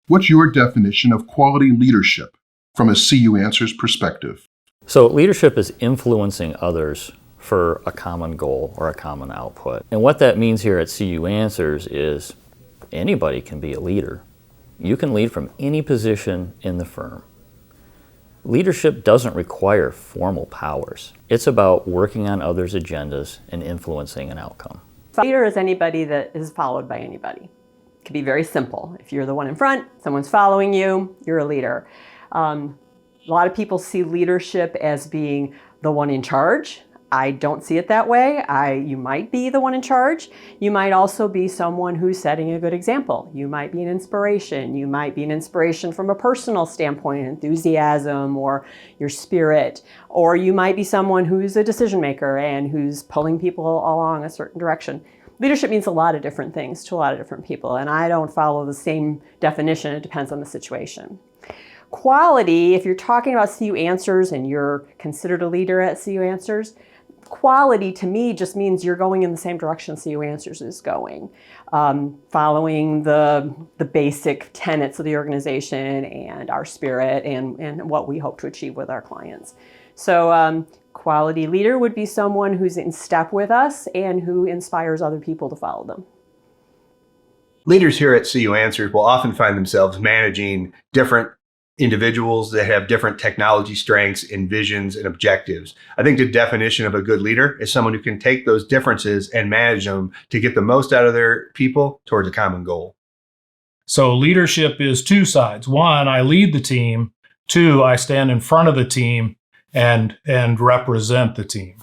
What's your definition of quality leadership from a CU Answers perspective? So leadership is influencing others for a common goal or a common output. And what that means here at CU Answers is anybody can be a leader. You can lead from any position in the firm. Leadership doesn't require formal powers. It's about working on others' agendas and influencing an outcome. A leader is anybody that is followed by anybody. It can be very simple. If you're the one in front, someone's following you, you're a leader. A lot of people see leadership as being the one in charge. I don't see it that way. You might be the one in charge. You might also be someone who's setting a good example. You might be an inspiration. You might be an inspiration from a personal standpoint, enthusiasm or your spirit. Or you might be someone who's a decision maker and who's pulling people along a certain direction. Leadership means a lot of different things to a lot of different people, and I don't follow the same definition. It depends on the situation. Quality, if you're talking about CU Answers and you're considered a leader at CU Answers, quality to me just means you're going in the same direction CU Answers is going, following the basic tenets of the organization and our spirit and what we hope to achieve with our clients. So quality leader would be someone who's in step with us and who inspires other people to follow them. Leaders here at CU Answers will often find themselves managing different individuals that have different technology strengths and visions and objectives. I think the definition of a good leader is someone who can take those differences and manage them to get the most out of their people towards a common goal. So leadership is two sides. One, I lead the team. Two, I stand in front of the team and represent the team.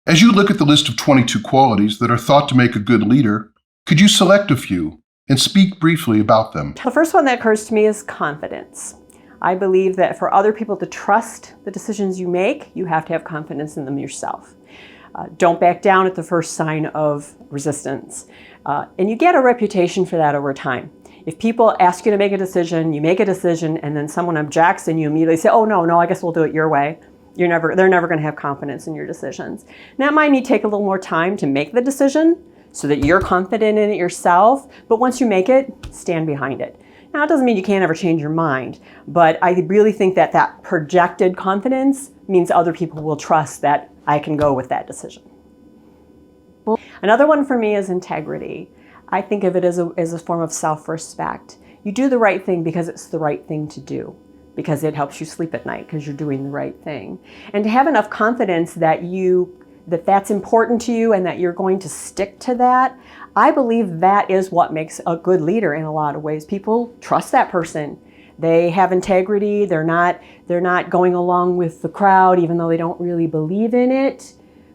As you look at the list of 22 qualities that are thought to make a good leader, could you select a few and speak briefly about them? The first one that occurs to me is confidence. I believe that for other people to trust the decisions you make, you have to have confidence in them yourself. Don't back down at the first sign of resistance. And you get a reputation for that over time. If people ask you to make a decision, you make a decision, and then someone objects and you immediately say, oh, no, I guess we'll do it your way. They're never going to have confidence in your decisions. And that might need to take a little more time to make the decision so that you're confident in it yourself. But once you make it, stand behind it. Now, it doesn't mean you can't ever change your mind, but I really think that that projected confidence means other people will trust that I can go with that decision. Another one for me is integrity. I think of it as a form of self-respect. You do the right thing because it's the right thing to do, because it helps you sleep at night because you're doing the right thing. And to have enough confidence that that's important to you and that you're going to stick to that, I believe that is what makes a good leader in a lot of ways. People trust that person. They have integrity. They're not going along with the crowd even though they don't really believe in it,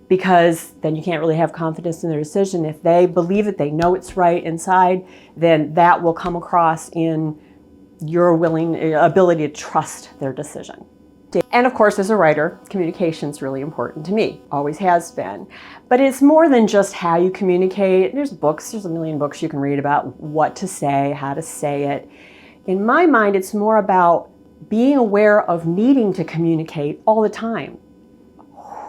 because then you can't really have confidence in their decision. If they believe it, they know it's right inside, then that will come across in your ability to trust their decision. And of course, as a writer, communication is really important to me, always has been. But it's more than just how you communicate. There's a million books you can read about what to say, how to say it. In my mind, it's more about being aware of needing to communicate all the time.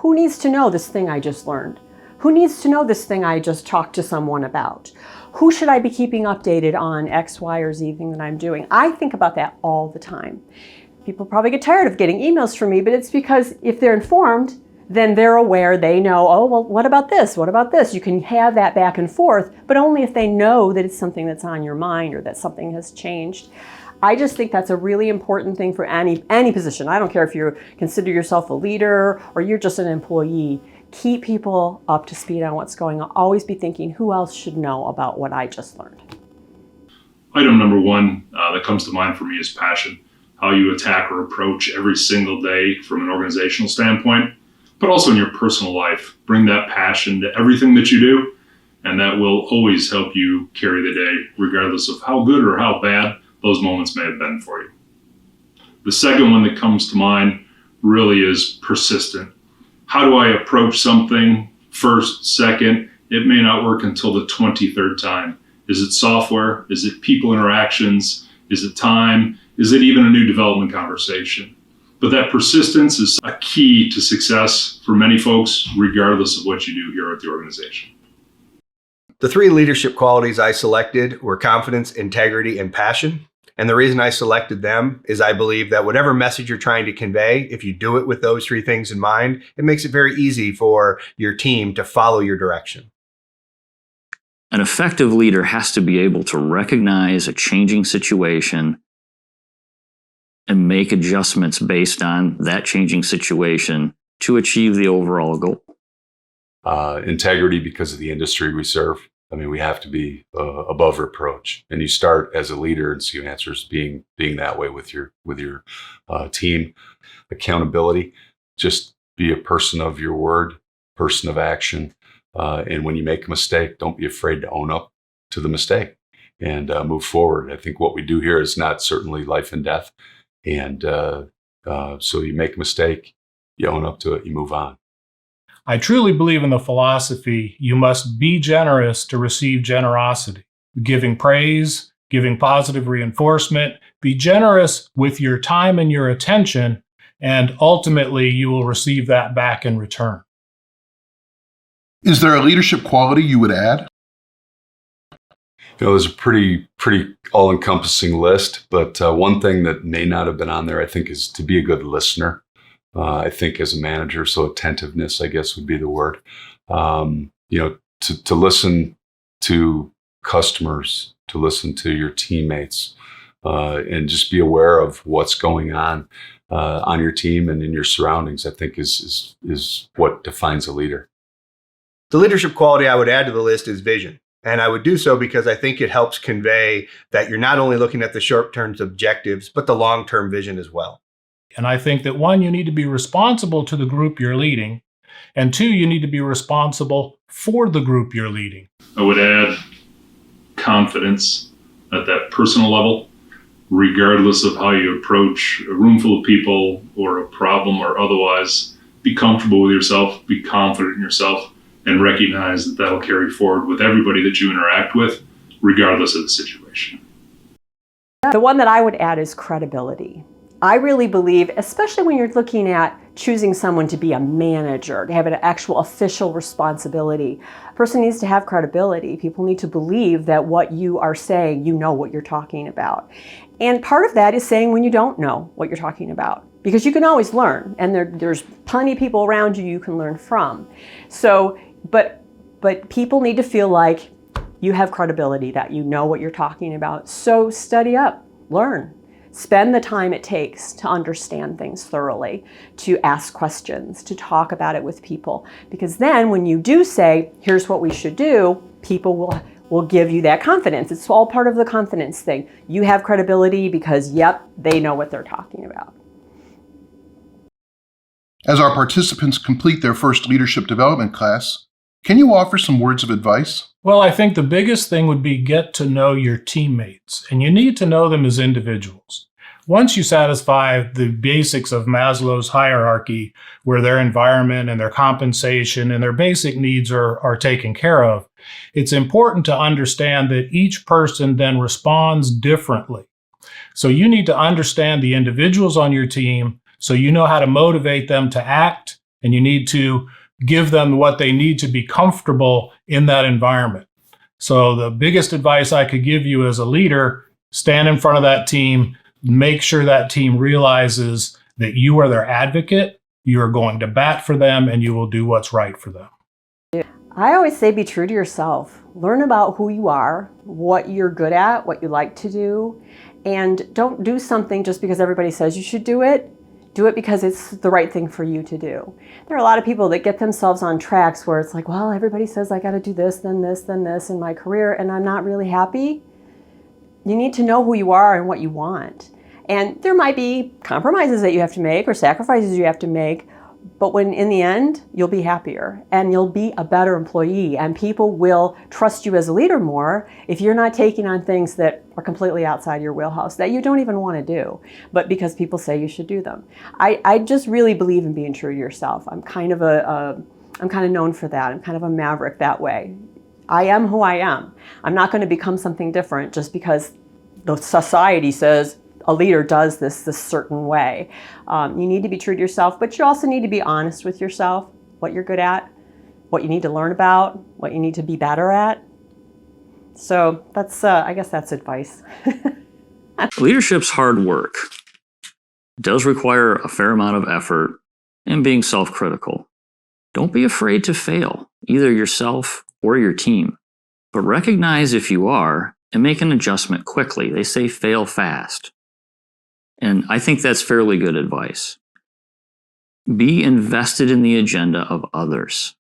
Who needs to know this thing I just learned? Who needs to know this thing I just talked to someone about? Who should I be keeping updated on X, Y, or Z thing that I'm doing? I think about that all the time. People probably get tired of getting emails from me, but it's because if they're informed, then they're aware, they know, oh, well, what about this? What about this? You can have that back and forth, but only if they know that it's something that's on your mind or that something has changed. I just think that's a really important thing for any position. I don't care if you consider yourself a leader or you're just an employee. Keep people up to speed on what's going on. Always be thinking, who else should know about what I just learned? Item number one that comes to mind for me is passion. How you attack or approach every single day from an organizational standpoint, but also in your personal life. Bring that passion to everything that you do, and that will always help you carry the day, regardless of how good or how bad those moments may have been for you. The second one that comes to mind really is persistent. How do I approach something first, second? It may not work until the 23rd time. Is it software? Is it people interactions? Is it time? Is it even a new development conversation? But that persistence is a key to success for many folks, regardless of what you do here at the organization. The three leadership qualities I selected were confidence, integrity, and passion. And the reason I selected them is I believe that whatever message you're trying to convey, if you do it with those three things in mind, it makes it very easy for your team to follow your direction. An effective leader has to be able to recognize a changing situation and make adjustments based on that changing situation to achieve the overall goal. Integrity, because of the industry we serve. I mean, we have to be above reproach, and you start as a leader in CU Answers being that way with your team. Accountability, just be a person of your word, person of action, and when you make a mistake, don't be afraid to own up to the mistake and move forward. I think what we do here is not certainly life and death, and so you make a mistake, you own up to it, you move on. I truly believe in the philosophy, you must be generous to receive generosity. Giving praise, giving positive reinforcement, be generous with your time and your attention, and ultimately you will receive that back in return. Is there a leadership quality you would add? There's a pretty all-encompassing list, but one thing that may not have been on there, I think, is to be a good listener. I think as a manager, so attentiveness, I guess, would be the word. To listen to customers, to listen to your teammates, and just be aware of what's going on your team and in your surroundings, I think is what defines a leader. The leadership quality I would add to the list is vision. And I would do so because I think it helps convey that you're not only looking at the short-term objectives, but the long-term vision as well. And I think that one, you need to be responsible to the group you're leading. And two, you need to be responsible for the group you're leading. I would add confidence at that personal level, regardless of how you approach a room full of people or a problem or otherwise. Be comfortable with yourself, be confident in yourself, and recognize that that'll carry forward with everybody that you interact with, regardless of the situation. The one that I would add is credibility. I really believe, especially when you're looking at choosing someone to be a manager, to have an actual official responsibility, a person needs to have credibility. People need to believe that what you are saying, you know what you're talking about. And part of that is saying when you don't know what you're talking about, because you can always learn, and there's plenty of people around you can learn from. So, but people need to feel like you have credibility, that you know what you're talking about. So study up, learn. Spend the time it takes to understand things thoroughly, to ask questions, to talk about it with people. Because then when you do say, here's what we should do, people will give you that confidence. It's all part of the confidence thing. You have credibility because, yep, they know what they're talking about. As our participants complete their first leadership development class, can you offer some words of advice? Well, I think the biggest thing would be get to know your teammates, and you need to know them as individuals. Once you satisfy the basics of Maslow's hierarchy, where their environment and their compensation and their basic needs are taken care of, it's important to understand that each person then responds differently. So you need to understand the individuals on your team so you know how to motivate them to act, and you need to give them what they need to be comfortable in that environment. So the biggest advice I could give you as a leader, stand in front of that team, make sure that team realizes that you are their advocate, you are going to bat for them, and you will do what's right for them. I always say be true to yourself. Learn about who you are, what you're good at, what you like to do, and don't do something just because everybody says you should do it. Do it because it's the right thing for you to do. There are a lot of people that get themselves on tracks where it's like, well, everybody says I got to do this, then this, then this in my career, and I'm not really happy. You need to know who you are and what you want. And there might be compromises that you have to make or sacrifices you have to make, but when in the end, you'll be happier and you'll be a better employee, and people will trust you as a leader more if you're not taking on things that are completely outside your wheelhouse that you don't even want to do, but because people say you should do them. I just really believe in being true to yourself. I'm kind of known for that. I'm kind of a maverick that way. I am who I am. I'm not going to become something different just because the society says a leader does this certain way. You need to be true to yourself, but you also need to be honest with yourself, what you're good at, what you need to learn about, what you need to be better at, So that's, I guess that's advice. Leadership's hard work. It does require a fair amount of effort and being self-critical. Don't be afraid to fail, either yourself or your team. But recognize if you are and make an adjustment quickly. They say fail fast. And I think that's fairly good advice. Be invested in the agenda of others.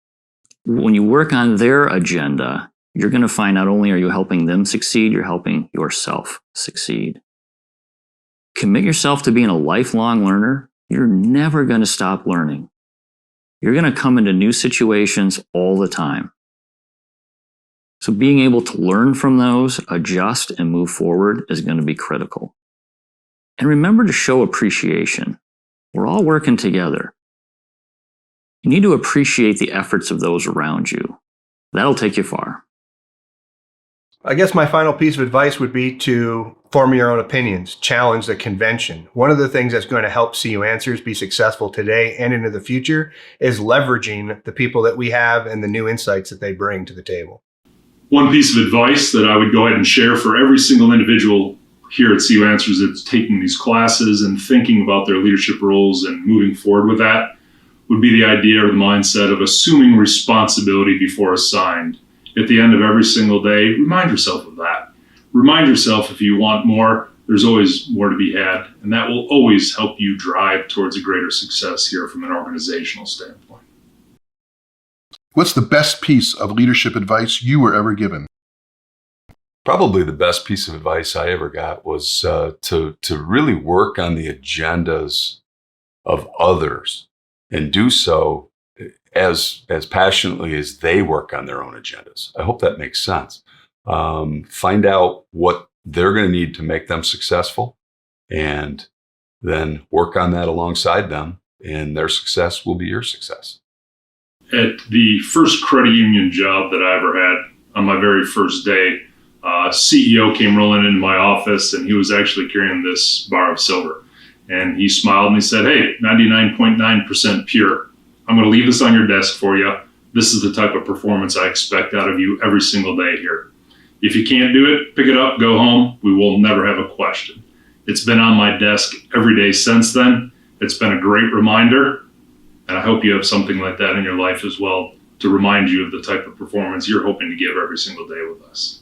When you work on their agenda, you're going to find not only are you helping them succeed, you're helping yourself succeed. Commit yourself to being a lifelong learner. You're never going to stop learning. You're going to come into new situations all the time. So being able to learn from those, adjust, and move forward is going to be critical. And remember to show appreciation. We're all working together. You need to appreciate the efforts of those around you. That'll take you far. I guess my final piece of advice would be to form your own opinions, challenge the convention. One of the things that's going to help CU Answers be successful today and into the future is leveraging the people that we have and the new insights that they bring to the table. One piece of advice that I would go ahead and share for every single individual here at CU Answers that's taking these classes and thinking about their leadership roles and moving forward with that would be the idea or the mindset of assuming responsibility before assigned. At the end of every single day, remind yourself of that. Remind yourself if you want more, there's always more to be had, and that will always help you drive towards a greater success here from an organizational standpoint. What's the best piece of leadership advice you were ever given? Probably the best piece of advice I ever got was to really work on the agendas of others and do so as passionately as they work on their own agendas. I hope that makes sense. Find out what they're going to need to make them successful, and then work on that alongside them, and their success will be your success. At the first credit union job that I ever had, on my very first day, CEO came rolling into my office, and he was actually carrying this bar of silver. And he smiled and he said, "Hey, 99.9% pure. I'm going to leave this on your desk for you. This is the type of performance I expect out of you every single day here. If you can't do it, pick it up, go home. We will never have a question." It's been on my desk every day since then. It's been a great reminder. And I hope you have something like that in your life as well to remind you of the type of performance you're hoping to give every single day with us.